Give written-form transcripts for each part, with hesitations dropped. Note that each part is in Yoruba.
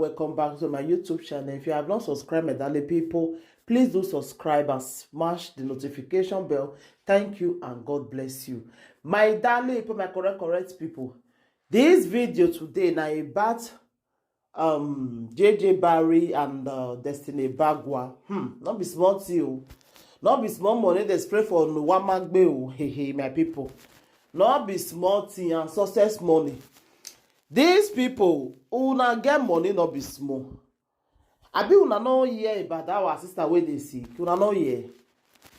welcome back to my YouTube channel. If you have not subscribed, my darling people, please do subscribe and smash the notification bell. Thank you and God bless you. My darling people, my correct people, this video today now about JJ Barry and Destiny Bagwa. Not be small thing, not be small money they spray for Nwamagbe. Hey, my people, not be small thing and success money. These people una get money not be small. Abi una no hear about our sister wey dey sick. Una no hear.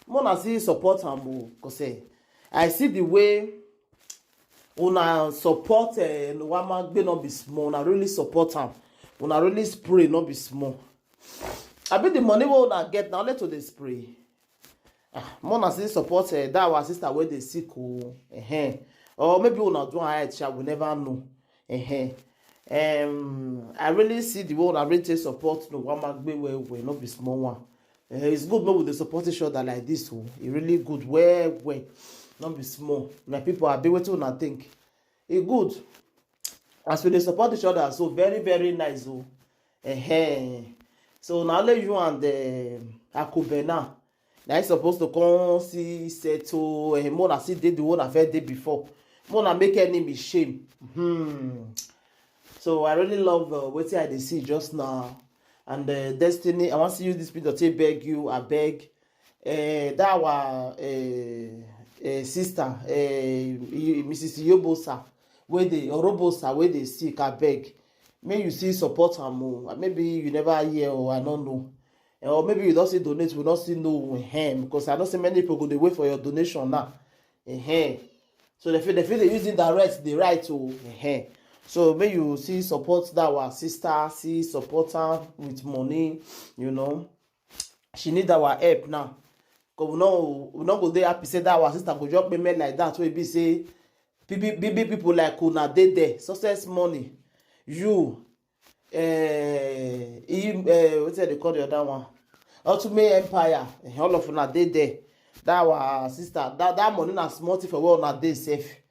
Mona see support am cause I see the way una support Nwamagbe not be small. Una really support am. Una really spray not be small. Abi the money wey una get now let to dey spray. Mona see support that our sister wey dey sick or maybe una do hide chat, we never know. I really see the one I really take support no Nwamagbe well, not be small one. It's good not with the support each other like this. It really good, well, not be small. My people are be waiting on I think. It good. As we they support each other, so very nice. So now let you and Akobe now. Now it's supposed to come see settle and more see did the one I've had day before. Mona make any shame. So I really love what I see just now. And Destiny, I want to use this video to beg you, I beg. That our sister, Mrs. Yobosa, where they or Robosa, where they sick, I beg. May you see support her more. Maybe you never hear or I don't know. Or maybe you don't see donate, we don't see no him because I don't see many people go they wait for your donation now. So they feel they using the right to so when you see support that our sister, see support her with money, you know. She need our help now. Cause we not go there happy say that our sister go drop payment like that. So it be say people like una dey there. Success money. You what's they call the other one? Ultimate Empire. All of una dey there. That our sister, that money na small thing for what una dey safe.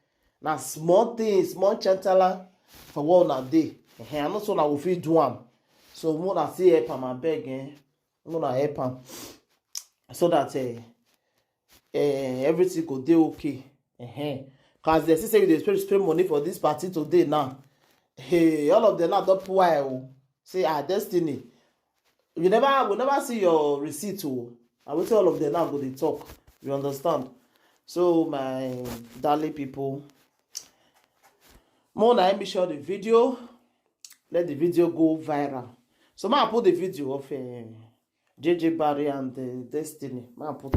Na small thing, small chantala for what una dey. I know so na we fit do am. So more na see help am abeg, more na help am so that everything go dey okay. Cause they say you dey spend money for this party today now. Hey, all of them now don poor say Destiny. We never see your receipt. I will tell all of them now go dey talk. You understand? So my darling people, more let me share the video. Let the video go viral. So I put the video of JJ Barry and Destiny. I put.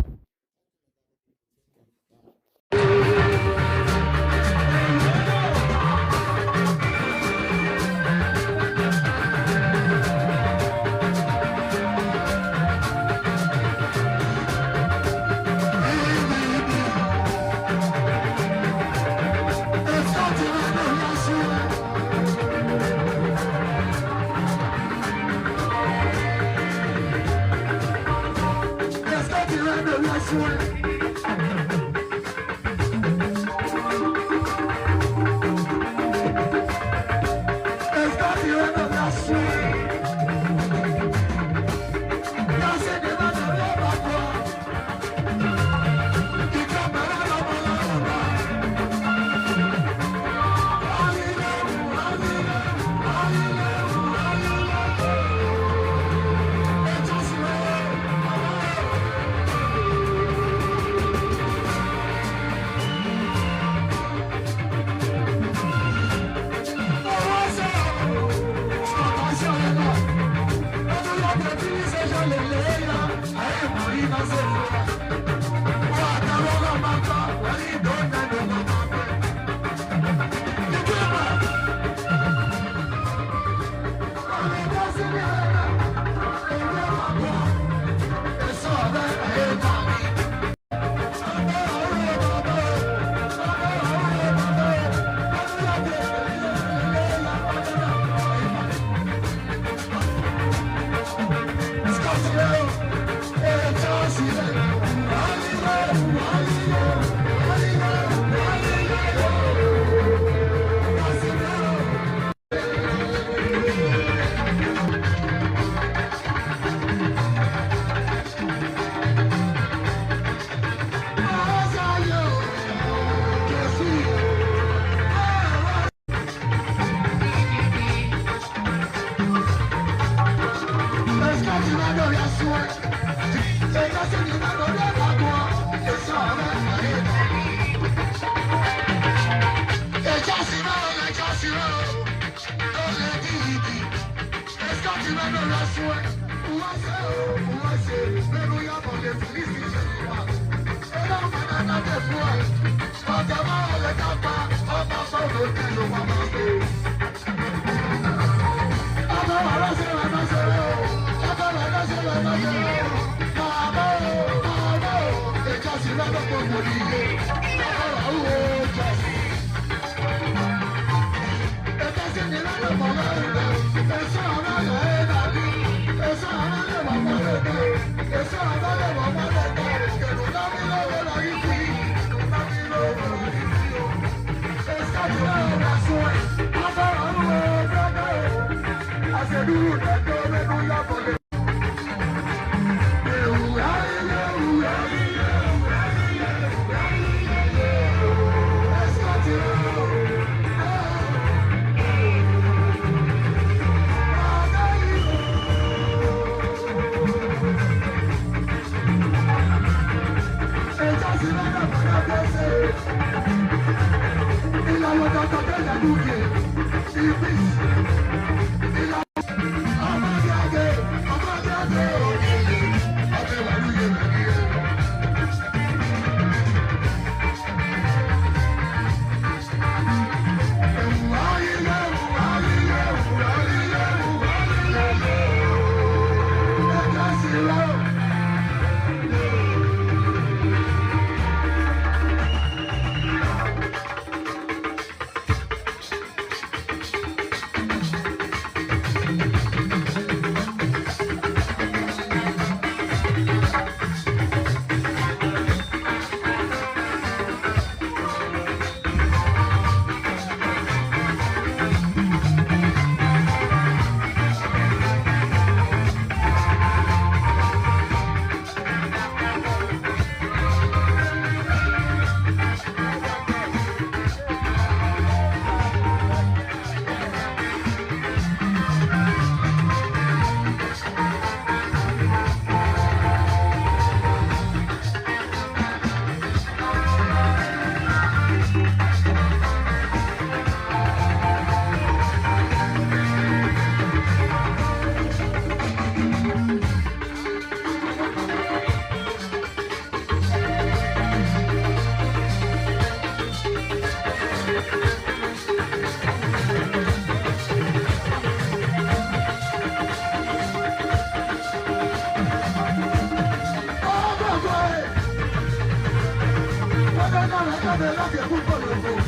Akobe láti ẹ̀kú pọ̀ lóko.